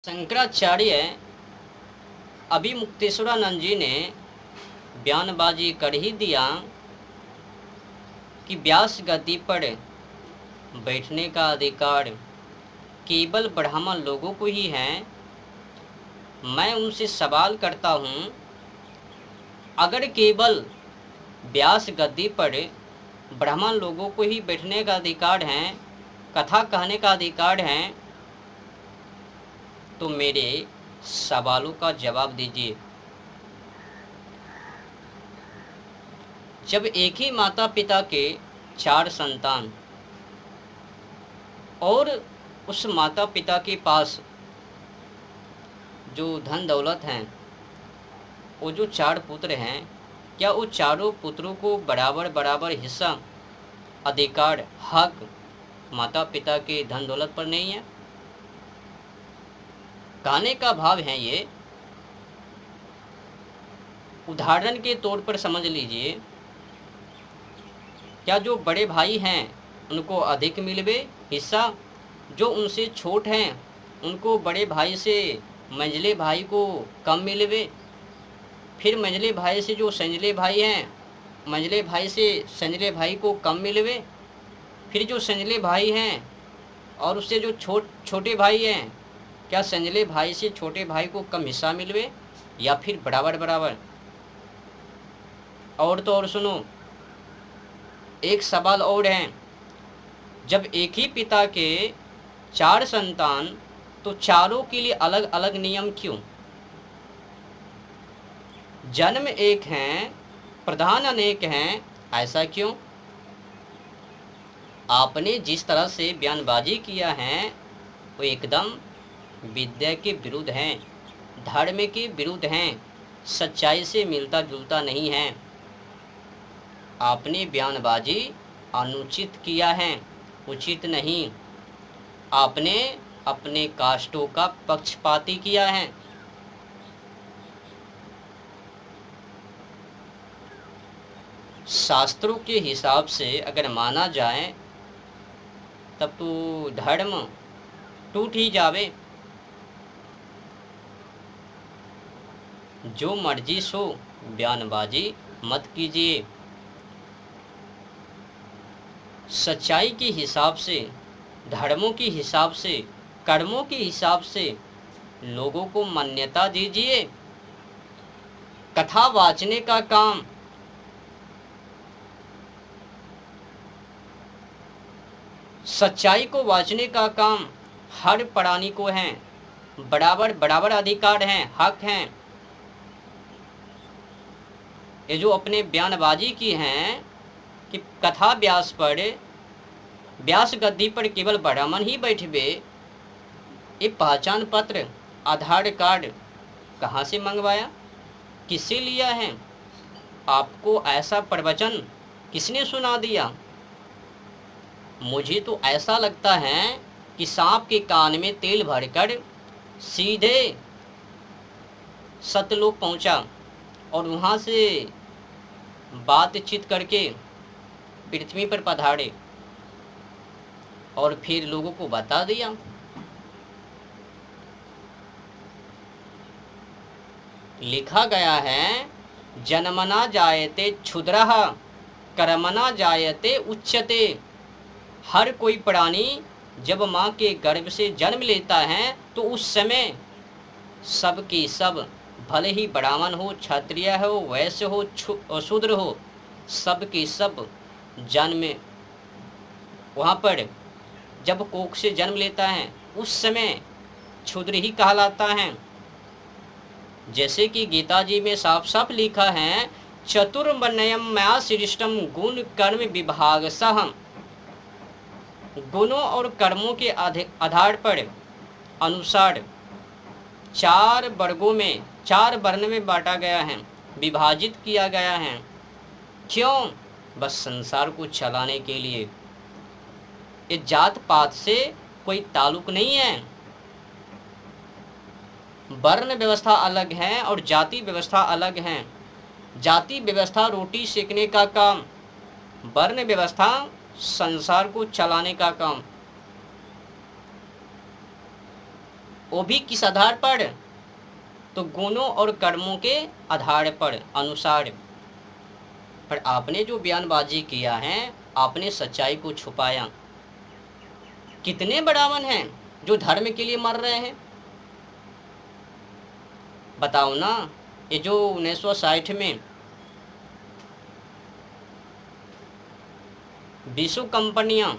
शंकराचार्य अभिमुक्तेश्वरानंद जी ने बयानबाजी कर ही दिया कि व्यास गद्दी पर बैठने का अधिकार केवल ब्राह्मण लोगों को ही है। मैं उनसे सवाल करता हूँ, अगर केवल व्यास गद्दी पर ब्राह्मण लोगों को ही बैठने का अधिकार है, कथा कहने का अधिकार है, तो मेरे सवालों का जवाब दीजिए। जब एक ही माता पिता के 4 संतान और उस माता पिता के पास जो धन दौलत हैं, वो जो 4 पुत्र हैं, क्या वो चारों पुत्रों को बराबर बराबर हिस्सा अधिकार हक माता पिता के धन दौलत पर नहीं है? कहने का भाव है ये, उदाहरण के तौर पर समझ लीजिए, क्या जो बड़े भाई हैं उनको अधिक मिलवे हिस्सा, जो उनसे छोट हैं उनको बड़े भाई से मंझले भाई को कम मिलवे, फिर मंझले भाई से जो संजले भाई हैं मंझले भाई से संजले भाई को कम मिलवे, फिर जो संजले भाई हैं और उससे जो छोटे भाई हैं, क्या संजले भाई से छोटे भाई को कम हिस्सा मिलवे या फिर बराबर बराबर? और तो और सुनो, एक सवाल और है, जब एक ही पिता के 4 संतान, तो चारों के लिए अलग अलग नियम क्यों? जन्म एक हैं, प्रधान अनेक हैं, ऐसा क्यों? आपने जिस तरह से बयानबाजी किया है वो एकदम विद्या के विरुद्ध हैं, धर्म के विरुद्ध हैं, सच्चाई से मिलता जुलता नहीं है। आपने बयानबाजी अनुचित किया है, उचित नहीं। आपने अपने कास्टों का पक्षपाती किया है। शास्त्रों के हिसाब से अगर माना जाए तब तो धर्म टूट ही जावे। जो मर्जी सो बयानबाजी मत कीजिए। सच्चाई के हिसाब से, धर्मों के हिसाब से, कर्मों के हिसाब से लोगों को मान्यता दीजिए। कथा वाचने का काम सच्चाई को वाचने का काम हर प्राणी को है, बराबर बराबर अधिकार हैं, हक हैं। ये जो अपने बयानबाजी की हैं कि कथा व्यास पर, व्यास गद्दी पर केवल ब्राह्मण ही बैठवे, ये पहचान पत्र आधार कार्ड कहाँ से मंगवाया, किससे लिया है? आपको ऐसा प्रवचन किसने सुना दिया? मुझे तो ऐसा लगता है कि सांप के कान में तेल भरकर सीधे सतलोक पहुंचा और वहाँ से बातचीत करके पृथ्वी पर पधारे और फिर लोगों को बता दिया। लिखा गया है, जन्मना जायते क्षुद्रः कर्मणा जायते उच्यते। हर कोई प्राणी जब माँ के गर्भ से जन्म लेता है तो उस समय सब की सब, भले ही ब्राह्मण हो, क्षत्रिय हो, वैश्य हो, शूद्र हो, सब की सब जन्म वहाँ पर जब कोख से जन्म लेता है उस समय क्षुद्र ही कहलाता है। जैसे कि गीता जी में साफ साफ लिखा है, चतुर्वर्ण्यम मया सृष्टम गुण कर्म विभाग सह। गुणों और कर्मों के आधार पर अनुसार 4 वर्गों में, 4 वर्ण में बांटा गया है, विभाजित किया गया है। क्यों? बस संसार को चलाने के लिए। ये जात पात से कोई ताल्लुक नहीं है। वर्ण व्यवस्था अलग है और जाति व्यवस्था अलग है। जाति व्यवस्था रोटी सेकने का काम, वर्ण व्यवस्था संसार को चलाने का काम। वो भी किस आधार पर? तो गुणों और कर्मों के आधार पर, अनुसार। पर आपने जो बयानबाजी किया है, आपने सच्चाई को छुपाया। कितने ब्राह्मण हैं जो धर्म के लिए मर रहे हैं? बताओ ना। ये जो 1960 में विश्व कंपनियां,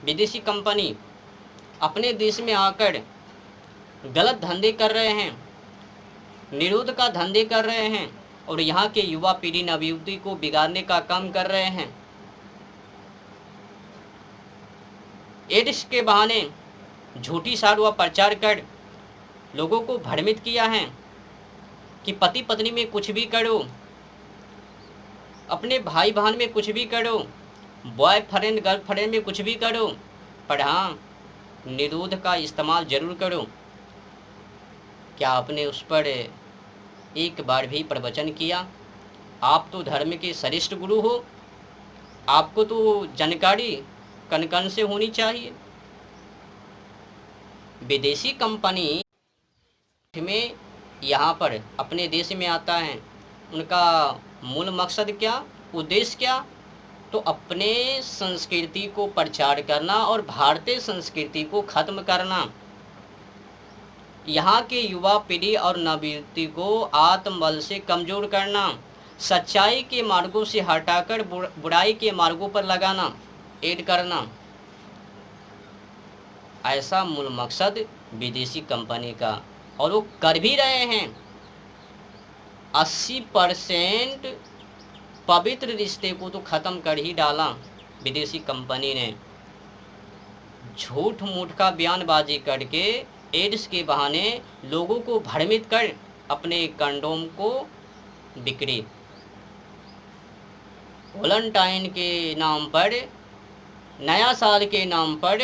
विदेशी कंपनी अपने देश में आकर गलत धंधे कर रहे हैं, निरोध का धंधे कर रहे हैं और यहाँ के युवा पीढ़ी नवयुवती को बिगाड़ने का काम कर रहे हैं। एड्स के बहाने झूठी सारुआ प्रचार कर लोगों को भ्रमित किया है कि पति पत्नी में कुछ भी करो, अपने भाई बहन में कुछ भी करो, बॉयफ्रेंड गर्लफ्रेंड में कुछ भी करो, पर हाँ निरोध का इस्तेमाल जरूर करो। क्या आपने उस पर एक बार भी प्रवचन किया? आप तो धर्म के श्रेष्ठ गुरु हो, आपको तो जानकारी कण कण से होनी चाहिए। विदेशी कंपनी में यहाँ पर अपने देश में आता है, उनका मूल मकसद क्या, उद्देश्य क्या? तो अपने संस्कृति को प्रचार करना और भारतीय संस्कृति को खत्म करना, यहाँ के युवा पीढ़ी और नवयुवती को आत्मबल से कमज़ोर करना, सच्चाई के मार्गों से हटाकर बुराई के मार्गों पर लगाना, ऐड करना, ऐसा मूल मकसद विदेशी कंपनी का। और वो कर भी रहे हैं। 80% पवित्र रिश्ते को तो ख़त्म कर ही डाला विदेशी कंपनी ने। झूठ मूठ का बयानबाजी करके एड्स के बहाने लोगों को भ्रमित कर अपने कंडोम को बिक्री, वैलेंटाइन के नाम पर, नया साल के नाम पर,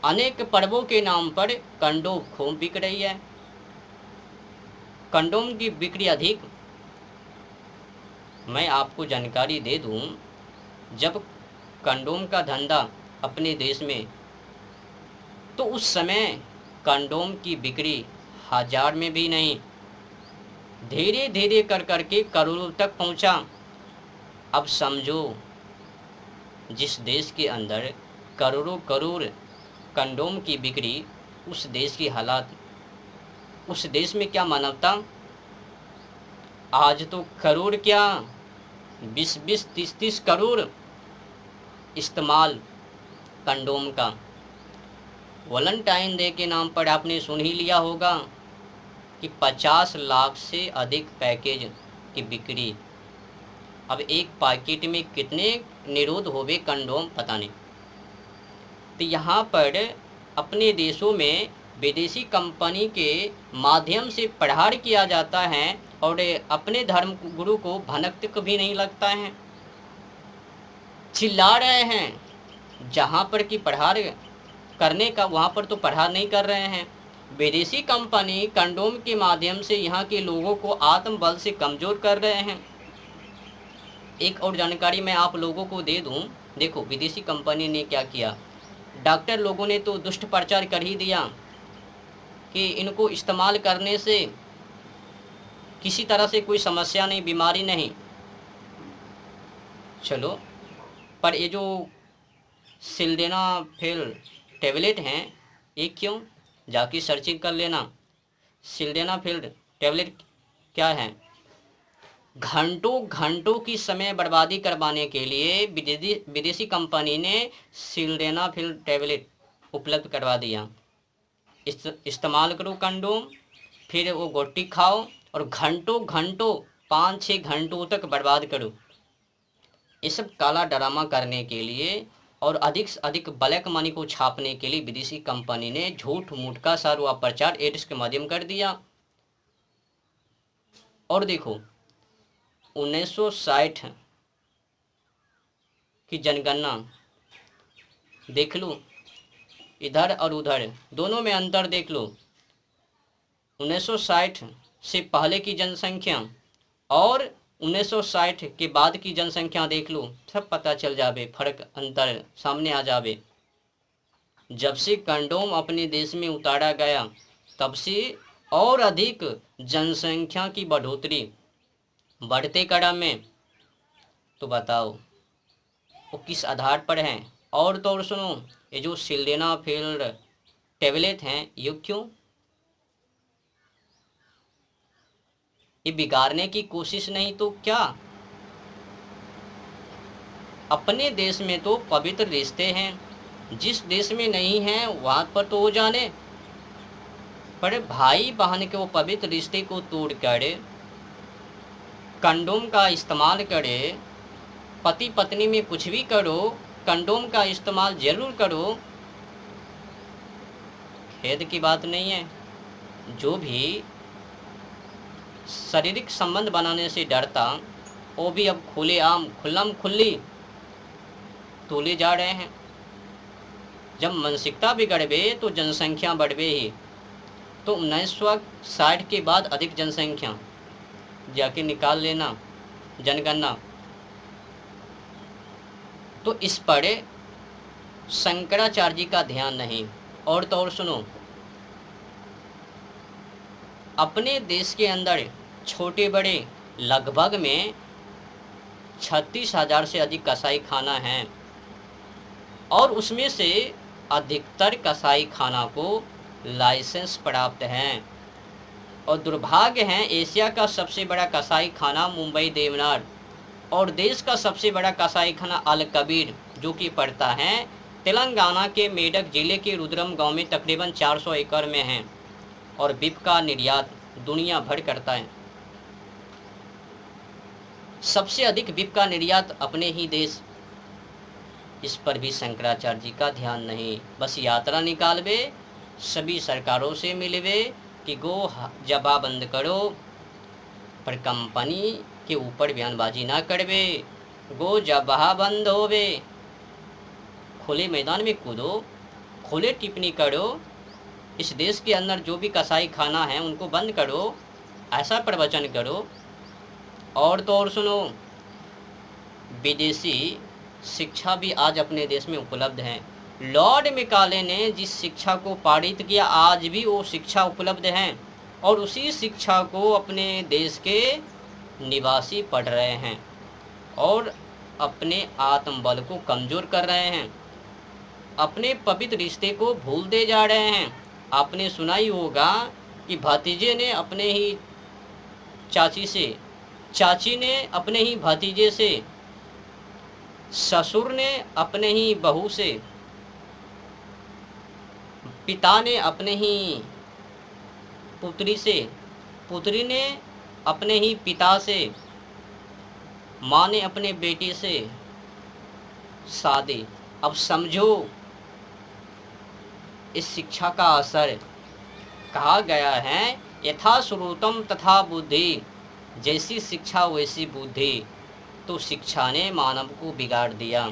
अनेक पर्वों के नाम पर कंडोम खूब बिक रही है। कंडोम की बिक्री अधिक। मैं आपको जानकारी दे दूं, जब कंडोम का धंधा अपने देश में, तो उस समय कंडोम की बिक्री 1000 में भी नहीं, धीरे धीरे कर करके करोड़ों तक पहुंचा। अब समझो, जिस देश के अंदर करोड़ों करोड़ कंडोम की बिक्री, उस देश की हालात, उस देश में क्या मानवता। आज तो करोड़ क्या, 20-20, 30-30 करोड़ इस्तेमाल कंडोम का। वैलेंटाइन डे के नाम पर आपने सुन ही लिया होगा कि 50 लाख से अधिक पैकेज की बिक्री। अब एक पैकेट में कितने निरोध होवे कंडोम, पता नहीं। तो यहाँ पर अपने देशों में विदेशी कंपनी के माध्यम से प्रहार किया जाता है और अपने धर्म गुरु को भनक तक भी नहीं लगता है। चिल्ला रहे हैं, जहाँ पर कि प्रहार करने का, वहाँ पर तो प्रहार नहीं कर रहे हैं। विदेशी कंपनी कंडोम के माध्यम से यहाँ के लोगों को आत्मबल से कमज़ोर कर रहे हैं। एक और जानकारी मैं आप लोगों को दे दूं, देखो विदेशी कंपनी ने क्या किया। डॉक्टर लोगों ने तो दुष्ट प्रचार कर ही दिया कि इनको इस्तेमाल करने से किसी तरह से कोई समस्या नहीं, बीमारी नहीं। चलो, पर ये जो सिल्डेनाफिल टेबलेट हैं, ये क्यों, जाके सर्चिंग कर लेना। सिल्डेनाफिल टेबलेट क्या है? घंटों घंटों की समय बर्बादी करवाने के लिए विदेशी कंपनी ने सिल्डेनाफिल टेबलेट उपलब्ध करवा दिया। इस्तेमाल करो कंडोम, फिर वो गोटी खाओ और घंटों घंटों 5-6 घंटों तक बर्बाद करो। ये सब काला ड्रामा करने के लिए और अधिक से अधिक ब्लैक मनी को छापने के लिए विदेशी कंपनी ने झूठ मूठ का सारा प्रचार एड्स के माध्यम कर दिया। और देखो 1960 की जनगणना देख लो, इधर और उधर दोनों में अंतर देख लो। 1960 से पहले की जनसंख्या और 1960 के बाद की जनसंख्या देख लो, सब पता चल जावे, फर्क अंतर सामने आ जावे। जब से कंडोम अपने देश में उतारा गया, तब से और अधिक जनसंख्या की बढ़ोतरी बढ़ते क्रम में, तो बताओ वो किस आधार पर हैं। और तो और सुनो, ये जो सिल्डेनाफिल टेबलेट हैं ये क्यों, ये बिगाड़ने की कोशिश नहीं तो क्या। अपने देश में तो पवित्र रिश्ते हैं, जिस देश में नहीं हैं वहाँ पर तो वो जाने, पर भाई बहन के वो पवित्र रिश्ते को तोड़कर कंडोम का इस्तेमाल करे। पति पत्नी में कुछ भी करो, कंडोम का इस्तेमाल जरूर करो। खेद की बात नहीं है, जो भी शारीरिक संबंध बनाने से डरता वो भी अब खुलेआम खुल्लम खुल्ली तोले जा रहे हैं। जब मानसिकता बिगड़बे तो जनसंख्या बढ़बे ही। तो 1960 के बाद अधिक जनसंख्या जाके निकाल लेना जनगणना। तो इस पर शंकराचार्य जी का ध्यान नहीं। और तो और सुनो, अपने देश के अंदर छोटे बड़े लगभग में 36,000 से अधिक कसाई खाना हैं, और उसमें से अधिकतर कसाई खाना को लाइसेंस प्राप्त हैं। और दुर्भाग्य है, एशिया का सबसे बड़ा कसाई खाना मुंबई देवनार, और देश का सबसे बड़ा कसाई खाना अल कबीर जो कि पड़ता है तेलंगाना के मेडक जिले के रुद्रम गांव में तकरीबन 400 एकड़ में है, और बीफ का निर्यात दुनिया भर करता है। सबसे अधिक बीफ का निर्यात अपने ही देश। इस पर भी शंकराचार्य जी का ध्यान नहीं। बस यात्रा निकालबे, सभी सरकारों से मिलवे कि गो जबा बंद करो, पर कंपनी के ऊपर बयानबाजी ना करवे। गो जबा बंद होवे, खुले मैदान में कूदो, खुले टिप्पणी करो, इस देश के अंदर जो भी कसाई खाना है उनको बंद करो, ऐसा प्रवचन करो। और तो और सुनो, विदेशी शिक्षा भी आज अपने देश में उपलब्ध है। लॉर्ड मैकाले ने जिस शिक्षा को पारित किया आज भी वो शिक्षा उपलब्ध है, और उसी शिक्षा को अपने देश के निवासी पढ़ रहे हैं और अपने आत्मबल को कमज़ोर कर रहे हैं, अपने पवित्र रिश्ते को भूलते जा रहे हैं। आपने सुना ही होगा कि भतीजे ने अपने ही चाची से, चाची ने अपने ही भतीजे से, ससुर ने अपने ही बहू से, पिता ने अपने ही पुत्री से, पुत्री ने अपने ही पिता से, माँ ने अपने बेटे से शादी। अब समझो इस शिक्षा का असर। कहा गया है यथा श्रुतम तथा बुद्धि, जैसी शिक्षा वैसी बुद्धि। तो शिक्षा ने मानव को बिगाड़ दिया।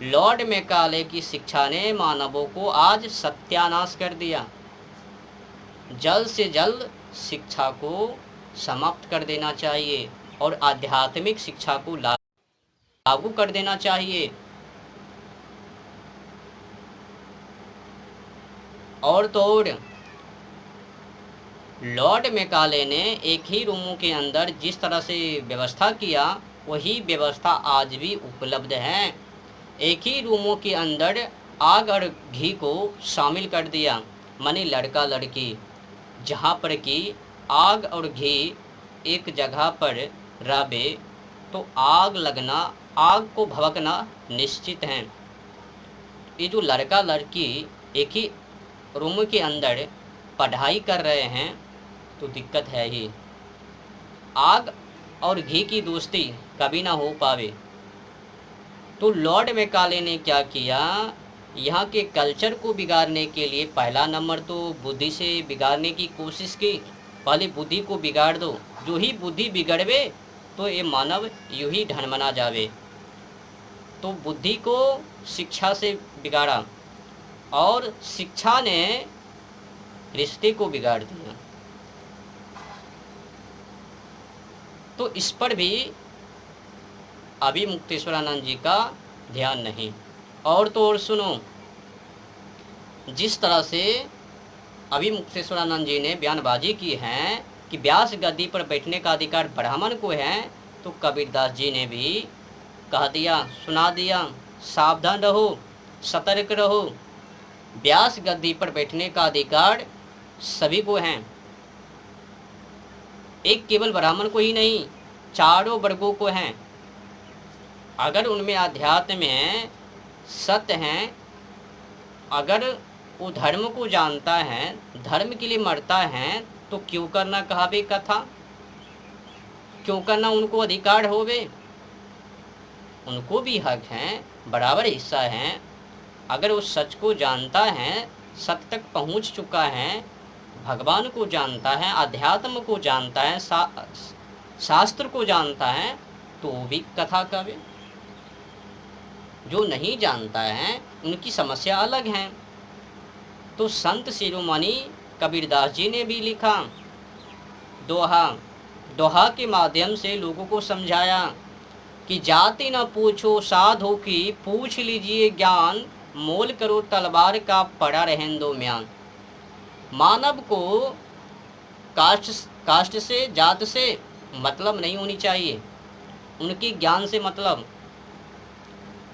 लॉर्ड मैकाले की शिक्षा ने मानवों को आज सत्यानाश कर दिया। जल्द से जल्द शिक्षा को समाप्त कर देना चाहिए और आध्यात्मिक शिक्षा को लागू कर देना चाहिए। और तो और लॉर्ड मैकाले ने एक ही रूमों के अंदर जिस तरह से व्यवस्था किया वही व्यवस्था आज भी उपलब्ध है। एक ही रूमों के अंदर आग और घी को शामिल कर दिया, माने लड़का लड़की, जहाँ पर कि आग और घी एक जगह पर रहे तो आग लगना, आग को भभकना निश्चित है। ये जो लड़का लड़की एक ही रूम के अंदर पढ़ाई कर रहे हैं तो दिक्कत है ही। आग और घी की दोस्ती कभी ना हो पावे। तो लॉर्ड मैकाले ने क्या किया, यहाँ के कल्चर को बिगाड़ने के लिए पहला नंबर तो बुद्धि से बिगाड़ने की कोशिश की। पहले बुद्धि को बिगाड़ दो, जो ही बुद्धि बिगड़वे तो ये मानव यूँ ही ढनमना जावे। तो बुद्धि को शिक्षा से बिगाड़ा और शिक्षा ने रिश्ते को बिगाड़ दिया। तो इस पर भी अभी मुक्तेश्वरानंद जी का ध्यान नहीं। और तो और सुनो, जिस तरह से अभी मुक्तेश्वरानंद जी ने बयानबाजी की है कि व्यास गद्दी पर बैठने का अधिकार ब्राह्मण को है, तो कबीरदास जी ने भी कह दिया, सुना दिया, सावधान रहो, सतर्क रहो, व्यास गद्दी पर बैठने का अधिकार सभी को है, एक केवल ब्राह्मण को ही नहीं, चारों वर्गों को है। अगर उनमें अध्यात्म है, सत्य है, अगर वो धर्म को जानता है, धर्म के लिए मरता है, तो क्यों करना कहावे कथा, क्यों करना उनको अधिकार होवे, उनको भी हक है, बराबर हिस्सा है। अगर वो सच को जानता है, सत्य तक पहुंच चुका है, भगवान को जानता है, अध्यात्म को जानता है, शास्त्र को जानता है, तो भी कथा कहे। जो नहीं जानता है उनकी समस्या अलग है। तो संत शिरोमणि कबीरदास जी ने भी लिखा, दोहा के माध्यम से लोगों को समझाया कि जाति न पूछो साधु की, पूछ लीजिए ज्ञान, मोल करो तलवार का पड़ा रहन दो म्यान। मानव को कास्ट से, जात से मतलब नहीं होनी चाहिए, उनकी ज्ञान से मतलब,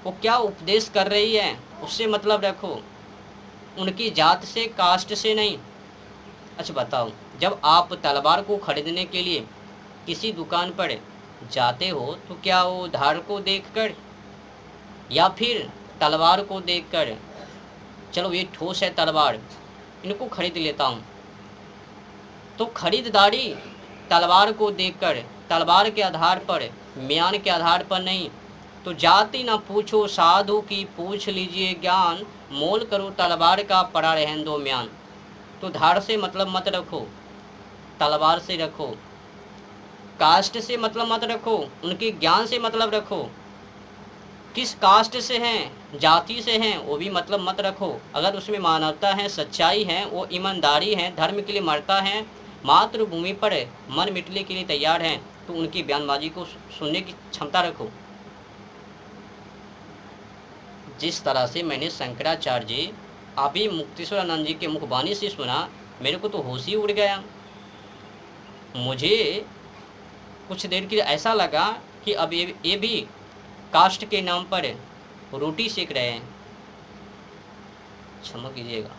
वो क्या उपदेश कर रही है उससे मतलब रखो, उनकी जात से, कास्ट से नहीं। अच्छा बताओ, जब आप तलवार को खरीदने के लिए किसी दुकान पर जाते हो, तो क्या वो धार को देखकर या फिर तलवार को देखकर, चलो ये ठोस है तलवार, इनको खरीद लेता हूँ, तो खरीदारी तलवार को देखकर, तलवार के आधार पर, म्यान के आधार पर नहीं। तो जाति न पूछो साधु की, पूछ लीजिए ज्ञान, मोल करो तलवार का पड़ा रहन दो म्यान। तो धार से मतलब मत रखो, तलवार से रखो, कास्ट से मतलब मत रखो, उनके ज्ञान से मतलब रखो, किस कास्ट से हैं, जाति से हैं, वो भी मतलब मत रखो। अगर उसमें मानवता है, सच्चाई है, वो ईमानदारी है, धर्म के लिए मरता है, मातृभूमि पर मन मिटने के लिए तैयार हैं, तो उनकी बयानबाजी को सुनने की क्षमता रखो। जिस तरह से मैंने शंकराचार्य जी अभी मुक्तेश्वरानंद जी के मुखबानी से सुना, मेरे को तो होश ही उड़ गया। मुझे कुछ देर के लिए ऐसा लगा कि अब ये भी कास्ट के नाम पर रोटी सेक रहे हैं, क्षमा कीजिएगा।